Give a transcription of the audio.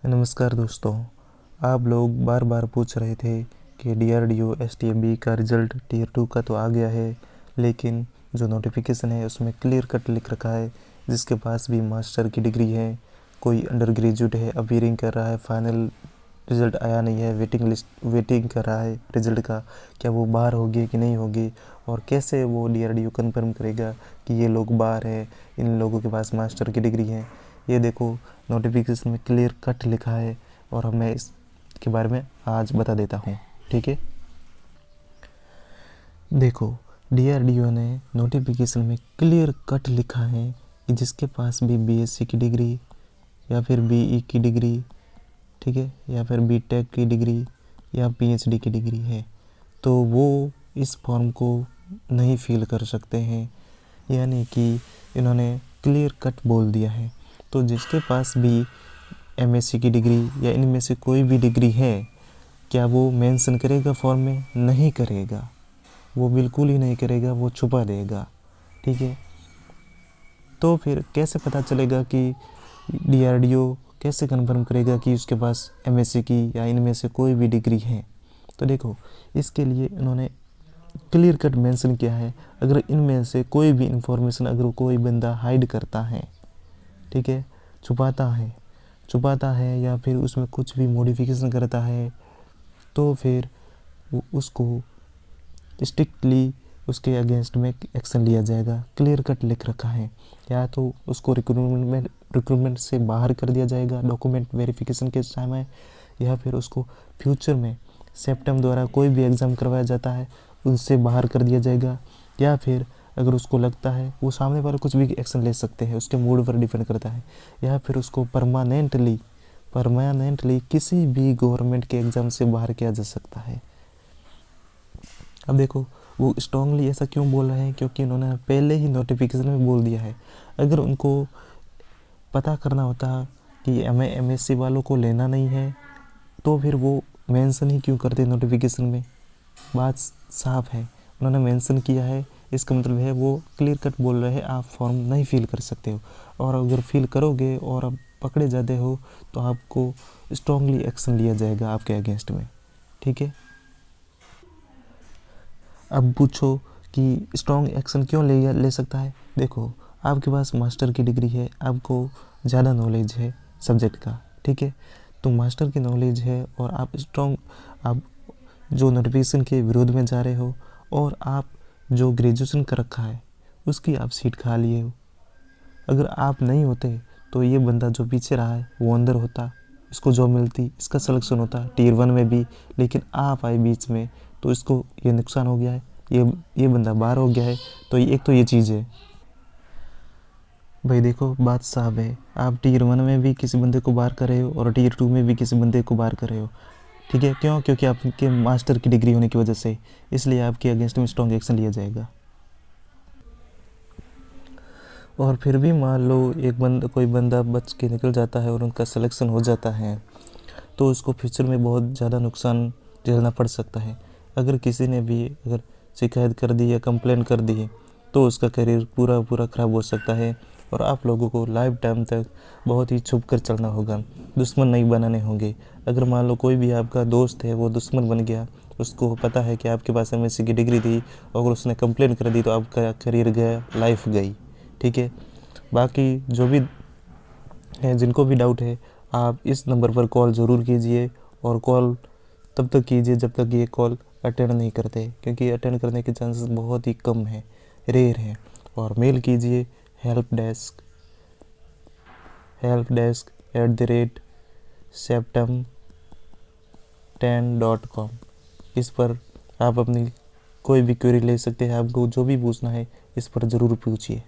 नमस्कार दोस्तों, आप लोग बार बार पूछ रहे थे कि DRDO STMB का रिज़ल्ट टियर 2 का तो आ गया है, लेकिन जो नोटिफिकेशन है उसमें क्लियर कट लिख रखा है जिसके पास भी मास्टर की डिग्री है, कोई अंडर ग्रेजुएट है, अपीयरिंग कर रहा है, फाइनल रिज़ल्ट आया नहीं है, वेटिंग कर रहा है रिज़ल्ट का, क्या वो बाहर होगी कि नहीं होगी, और कैसे वो DRDO कंफर्म करेगा कि ये लोग बाहर है, इन लोगों के पास मास्टर की डिग्री है। ये देखो नोटिफिकेशन में क्लियर कट लिखा है और मैं इसके बारे में आज बता देता हूँ। ठीक है, देखो DRDO ने नोटिफिकेशन में क्लियर कट लिखा है कि जिसके पास भी BSc की डिग्री या फिर BE की डिग्री, ठीक है, या फिर BTech की डिग्री या PhD की डिग्री है तो वो इस फॉर्म को नहीं फिल कर सकते हैं। यानी कि इन्होंने क्लियर कट बोल दिया है। तो जिसके पास भी MSc की डिग्री या इनमें से कोई भी डिग्री है, क्या वो मेंशन करेगा फॉर्म में? नहीं करेगा, वो बिल्कुल ही नहीं करेगा, वो छुपा देगा। ठीक है, तो फिर कैसे पता चलेगा कि DRDO कैसे कंफर्म करेगा कि उसके पास MSc की या इनमें से कोई भी डिग्री है? तो देखो, इसके लिए उन्होंने क्लियर कट मेंशन किया है, अगर इनमें से कोई भी इंफॉर्मेशन अगर कोई बंदा हाइड करता है, ठीक है, छुपाता है या फिर उसमें कुछ भी मॉडिफिकेशन करता है, तो फिर उसको स्ट्रिक्टली उसके अगेंस्ट में एक्शन लिया जाएगा। क्लियर कट लिख रखा है, या तो उसको रिक्रूटमेंट से बाहर कर दिया जाएगा डॉक्यूमेंट वेरिफिकेशन के समय, या फिर उसको फ्यूचर में सेप्टम द्वारा कोई भी एग्ज़ाम करवाया जाता है उनसे बाहर कर दिया जाएगा, या फिर अगर उसको लगता है वो सामने वाले कुछ भी एक्शन ले सकते हैं, उसके मूड पर डिपेंड करता है, या फिर उसको परमानेंटली किसी भी गवर्नमेंट के एग्ज़ाम से बाहर किया जा सकता है। अब देखो वो स्ट्रांगली ऐसा क्यों बोल रहे हैं, क्योंकि उन्होंने पहले ही नोटिफिकेशन में बोल दिया है। अगर उनको पता करना होता कि हमें MSc वालों को लेना नहीं है तो फिर वो मेंशन ही क्यों करते नोटिफिकेशन में? बात साफ है, उन्होंने मेंशन किया है, इसका मतलब है वो क्लियर कट बोल रहे हैं आप फॉर्म नहीं फिल कर सकते हो, और अगर फिल करोगे और आप पकड़े जाते हो तो आपको स्ट्रांगली एक्शन लिया जाएगा आपके अगेंस्ट में। ठीक है, अब पूछो कि स्ट्रॉन्ग एक्शन क्यों ले सकता है। देखो, आपके पास मास्टर की डिग्री है, आपको ज़्यादा नॉलेज है सब्जेक्ट का, ठीक है, तो मास्टर की नॉलेज है और आप जो नोटिफिकेशन के विरोध में जा रहे हो, और आप जो ग्रेजुएशन कर रखा है उसकी आप सीट खा लिए हो। अगर आप नहीं होते तो ये बंदा जो पीछे रहा है वो अंदर होता, इसको जॉब मिलती, इसका सिलेक्शन होता टियर 1 में भी, लेकिन आप आए बीच में तो इसको ये नुकसान हो गया है, ये बंदा बाहर हो गया है। तो एक तो ये चीज़ है भाई। देखो बात साफ है, आप टियर 1 में भी किसी बंदे को बाहर कर रहे हो और टियर 2 में भी किसी बंदे को बाहर कर रहे हो। ठीक है, क्यों? क्योंकि आपके मास्टर की डिग्री होने की वजह से, इसलिए आपके अगेंस्ट में स्ट्रॉन्ग एक्शन लिया जाएगा। और फिर भी मान लो कोई बंदा बच के निकल जाता है और उनका सिलेक्शन हो जाता है तो उसको फ्यूचर में बहुत ज़्यादा नुकसान झेलना पड़ सकता है। अगर किसी ने भी अगर शिकायत कर दी या कंप्लेन कर दी तो उसका करियर पूरा ख़राब हो सकता है, और आप लोगों को लाइफ टाइम तक बहुत ही छुप कर चलना होगा, दुश्मन नहीं बनाने होंगे। अगर मान लो कोई भी आपका दोस्त है वो दुश्मन बन गया, उसको पता है कि आपके पास MSc की डिग्री थी और उसने कंप्लेन कर दी तो आपका करियर गया, लाइफ गई। ठीक है, बाकी जो भी है, जिनको भी डाउट है, आप इस नंबर पर कॉल ज़रूर कीजिए, और कॉल तब तक कीजिए जब तक ये कॉल अटेंड नहीं करते, क्योंकि अटेंड करने के चांसेस बहुत ही कम है, रेयर है। और मेल कीजिए helpdesk@septem10.com। इस पर आप अपनी कोई भी क्वेरी ले सकते हैं, आपको जो भी पूछना है इस पर ज़रूर पूछिए।